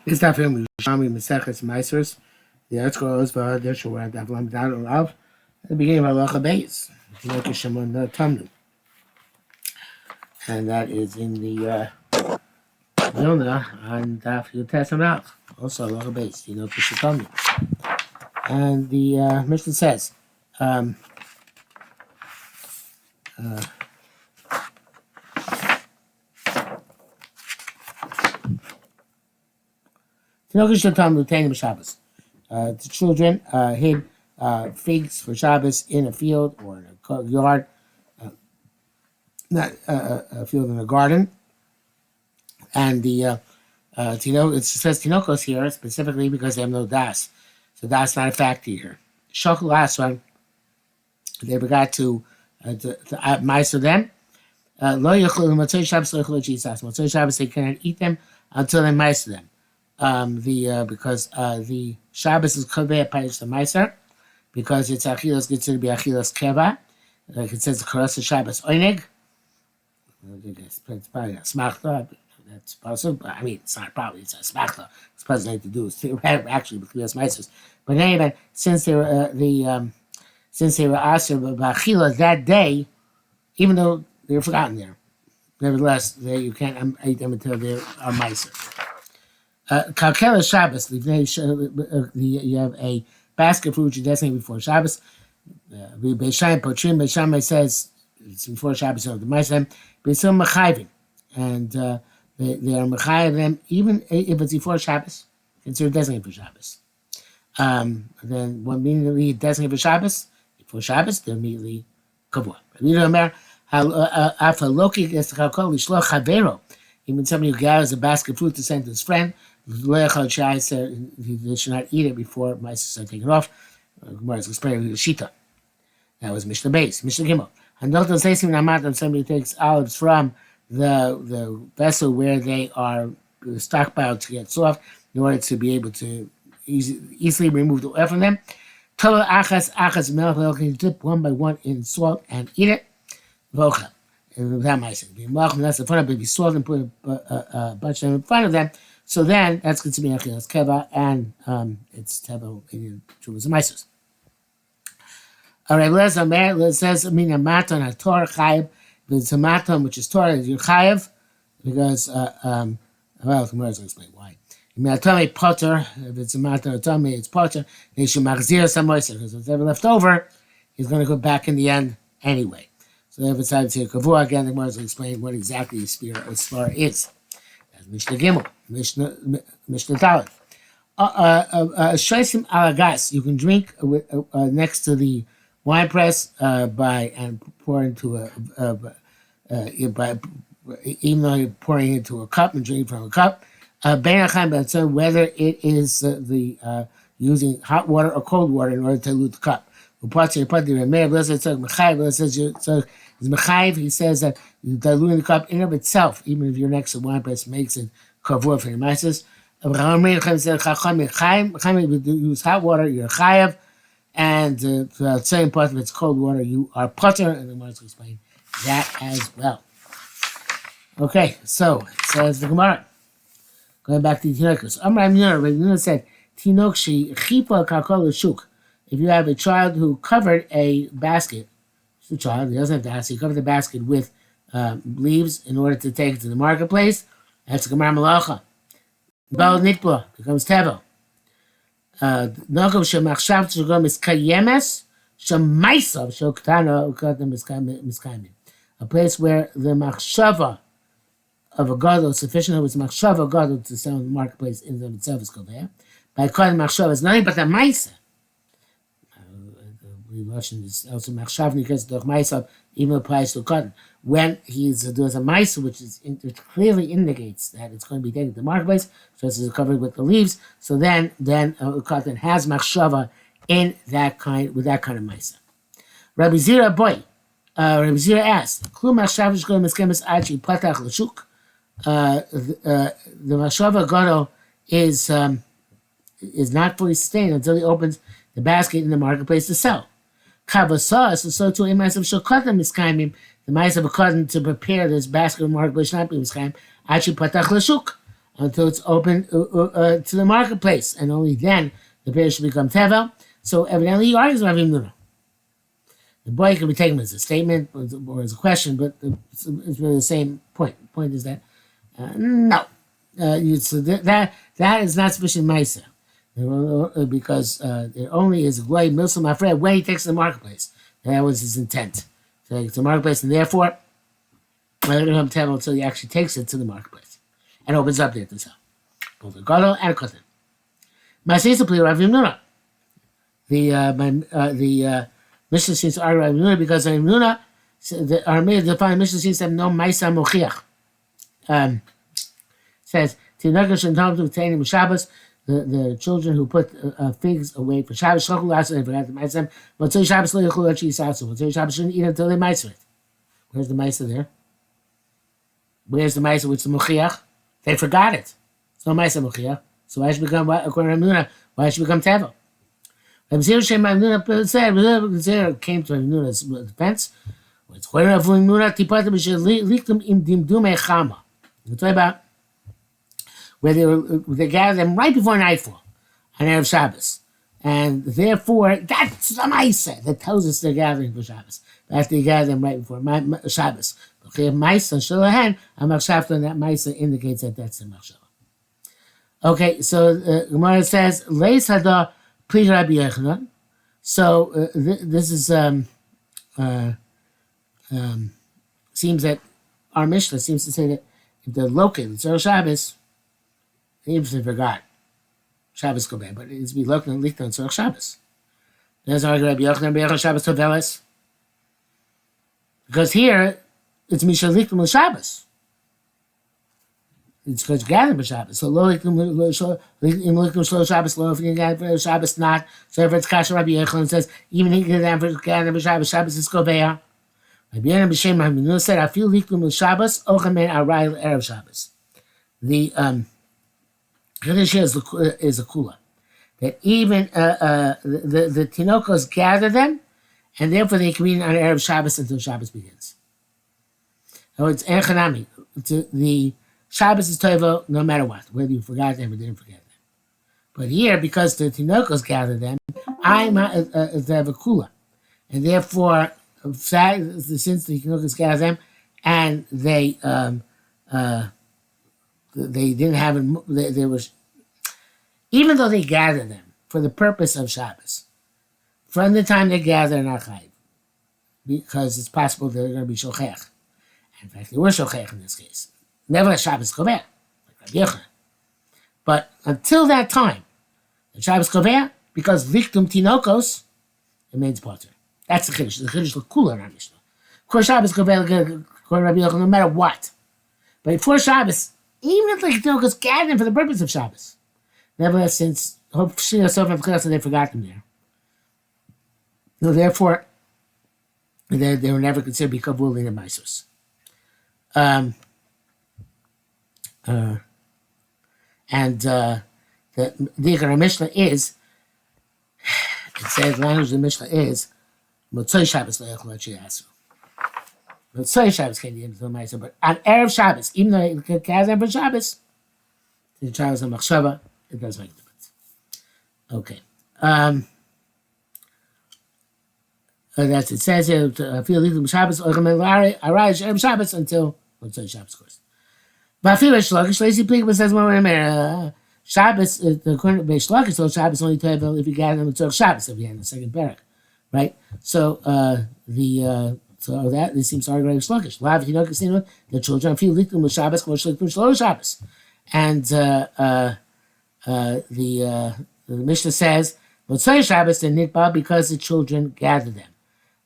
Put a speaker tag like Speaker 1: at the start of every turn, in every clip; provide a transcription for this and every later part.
Speaker 1: This daf in Yerushalmi Ma'asros. The article is about the Shawar Daf Lamdad Olav at the beginning of Halacha Beis. Like a Shimon Tamnu, and that is in the Vilna on Daf Yutes Amrach. Also Halacha Beis. Tamnu, and the Mishnah says. The children hid figs for Shabbos in a field or in a yard, not a field in a garden. And it says tinokos here specifically because they have no das. So that's not a factor here. Shokul last one, they forgot to meiser them. Lo yechlu Motzei Shabbos lo yechlu chisas. Motzei Shabbos they cannot eat them until they meiser them. Because the Shabbos is kovei parish the meiser, because it's achilas considered to be achilas keva, like it says the karas Shabbos oineg. It's probably a smachta. That's possible. I mean, it's not probably. It's a smachta. It's supposed to do is actually with achilas meisers. But anyway, since they were asked about achila that day, even though they were forgotten there, nevertheless, you can't eat them until they are meiser. Kalkela Shabbos, you have a basket for which you designate before Shabbos. Beishaim Potrim, Beishaim says it's before Shabbos, so the Meiser, Beisim Mechayvim. And they are Mechayv them, even if it's before Shabbos, considered designated for Shabbos. Then when immediately designated for Shabbos, before Shabbos, they're immediately Kavua. Even somebody who gathers a basket of fruit to send to his friend, they should not eat it before mice are taken off. Gemara is explaining the Shita. That was Mishnah Beis. Mishnah Gimel. And don't say somebody takes olives from the vessel where they are stockpiled to get soft in order to be able to easily remove the oil from them. Tolo achas melech, you dip one by one in salt and eat it. Vocha. And without mice. That's the front of it. Be salt and put a bunch of them in front of them. So then that's considered to be achilas keva, and it's teva in Trumas and Meisos. All right, Liz says mina maton haTorah chayev. If it's a maton which is Torah, you're chayev because well, the Gemara will explain why. Atame potter. If it's a maton atame, it's potter. They should machzir some moiser because whatever left over, he's going to go back in the end anyway. So they have decided to kavua again. The Gemara will explain what exactly a spar is. Mishnah Gimel, Mishnah Dalet. Shoisim alagas, you can drink next to the wine press and pour into even though you're pouring into a cup and drinking from a cup. Whether it is using hot water or cold water in order to dilute the cup. He says that diluting the cup in of itself, even if you're next to wine press, makes it kavur for your meises. If you use hot water, you're chayav, and the same part of it's cold water, you are potter, and the Gemara will explain that as well. Okay, so it says the Gemara. Going back to the Tinokos. Rabbi said, Tinok she chipa kakol shuk. If you have a child who covered a basket, it's a child, he doesn't have to ask, he covered the basket with leaves in order to take it to the marketplace, that's Gemara Malacha. Bal Nitbla becomes Tevel. Nogam Shemachshav Shagom is Kayemes, Shemaisav Shoktana Ukatam Miskaimin. A place where the Machshava of a gadol is sufficient, it was Machshava gadol to sell in the marketplace in and of itself is Kovea. By calling Machshava is nothing but the Maisa. Russian is also machshavni because the ma'asav even applies to cotton. When there's a ma'asav which clearly indicates that it's going to be taken to the marketplace, so it's covered with the leaves. So then cotton has machshava in that kind of ma'asav. Rabbi Zira Rabbi Zira asked, "Klu machshav shkol miskemes achi patach l'shuk." The machshava gadol is not fully sustained until he opens the basket in the marketplace to sell. Kavasas, so too a mice of shokatim miskaimim, the mice of a cotton to prepare this basket of marketplace not be miskaim, actually patach l'shuk, until it's open to the marketplace, and only then the bear should become tevel. So evidently, he argues with Rav Nuna. The boy can be taken as a statement or as a question, but it's really the same point. The point is that no, so that is not sufficient ma'isa, because it only is a gloy milsum afred when he takes it to the marketplace. That was his intent. So it's the marketplace, and therefore, let it become tevel until he actually takes it to the marketplace and opens up there to sell. Both a gadol and a kohen. Ma'aseh plea Rav Nuna. The Mishnah seems to argue Rav Nuna because Rav Nuna, the Aramaic defined Mishnah seems to have no ma'isa mochiach. Says Tinagah Shantam to obtain Shabbos. The children who put figs away for Shabbos, Shachul Lasa, they forgot the ma'isa. Motzei Shabbos lo yachul achi yisasu. Motzei Shabbos shouldn't eat until they ma'isa it. Where's the ma'isa there? Where's the ma'isa which the mochiach? They forgot it. It's no ma'isa mochiach. So why should it become, according to Rav Nuna, why should it become tevel? Yerushalmi Ma'asros said, came to Rav Nuna's defense. It's quite Rav Nuna tipata b'shelichtum im dimdumei chama. We're talking about where they gathered them right before nightfall on Erev Shabbos, and therefore that's the ma'isa that tells us they're gathering for Shabbos. After they gather them right before Shabbos, ma'isa shalahen amachshavta, and that ma'isa indicates that that's the machshava. Okay, so Gemara says leis hada. Please, Rabbi Yochanan. So this is seems that our Mishnah seems to say that if they're located, it's Erev Shabbos, even if they forgot Shabbos go bad, but it needs to be located and lichta on Tzorach Shabbos. There's Rabbi Yochanan, Rabbi Yochanan Shabbos Toveles, because here it's Misha lichta Shabbos. It's because you gather b'Shabbos. So lo lichtum Shabbos, lo if you gather for Shabbos not. So if it's kasha, Rabbi Yochanan says even he can gather b'Shabbos, Shabbos is koveya. Rabbi Yochanan b'Shem Rav Nuna said afil lichtum Shabbos ochamen aray erev Shabbos. The Chiddush here is a kula that even the tinokos gather them, and therefore they can be on erev Shabbos until Shabbos begins. So it's enchanami. The Shabbos is toivo no matter what, whether you forgot them or didn't forget them. But here, because the tinokos gather them, I'm they have a kula, and therefore, since the tinokos gather them, and they didn't have they were, even though they gather them for the purpose of Shabbos, from the time they gather in Archaiv, because it's possible they're going to be shochech. In fact, they were shochech in this case. Never Shabbos Kover, like Rabbi Yochanan. But until that time, the Shabbos Kover, because Lichtum Tinokos, it means potter. That's the Chiddush. The Chiddush look cooler in our Mishnah. Of course, Shabbos Kover, according to Rabbi Yochanan, no matter what. But before Shabbos, even if the Tinokos gathered for the purpose of Shabbos, nevertheless, since hopefully they forgot them there. So therefore, they were never considered to be Kavul in the Ma'asros. The Ikar Mishnah is, it says, language of the Mishnah is, Motzei Shabbos lo yachol achi yasu. Motzei Shabbos can't eat until Ma'aseh, but on Erev Shabbos, even though it can gather for Shabbos, the Shabbos and Machshava, it does make a difference. Okay. That's it. Says here, feel lichtum Shabbos, ochem aray Erev Shabbos until Motzei Shabbos, of course. But Shabbos says Shabbos, according to Beishlakish, so Shabbos only table if you gather them until Shabbos, if you had the second parak, right? So so that this seems to argue Beishlakish. Lav, you know, the children feel lichtum with Shabbos, commercial lichtum shlo Shabbos, and the Mishnah says Motzei Shabbos and Nikba because the children gather them,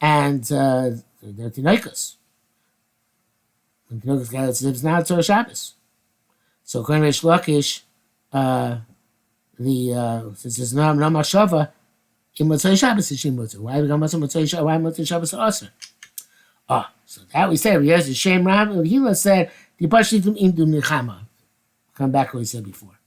Speaker 1: and they're tinoikos. It's not Tzorah Shabbos. So according to Reish Lakish, since there's no machshava, in Motzei Shabbos is Shimotzer. Why become Motzei Shabbos? Why Motzei Shabbos are also? So that we said. Yes, the Shem Rav Hila said the Pashlitum Imdum Nechama. Come back to what we said before.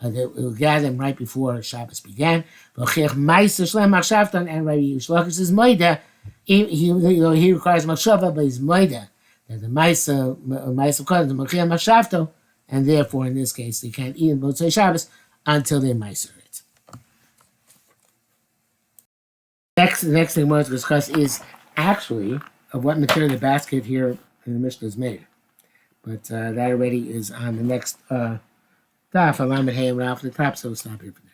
Speaker 1: They will gather them right before Shabbos began. But Ma'aser Shlem Machshavtan and Rabbi Lakish says Moida. He requires machshava, but he's Moida. And the Ma'aser Kodesh, the Machia Machshavto, and therefore, in this case, they can't eat in Motzei Shabbos until they meiser it. The next thing we're going to discuss is actually of what material the basket here in the Mishnah is made. But that already is on the next daf, Alamed Hey and Ralph, the top, so it's not here for now.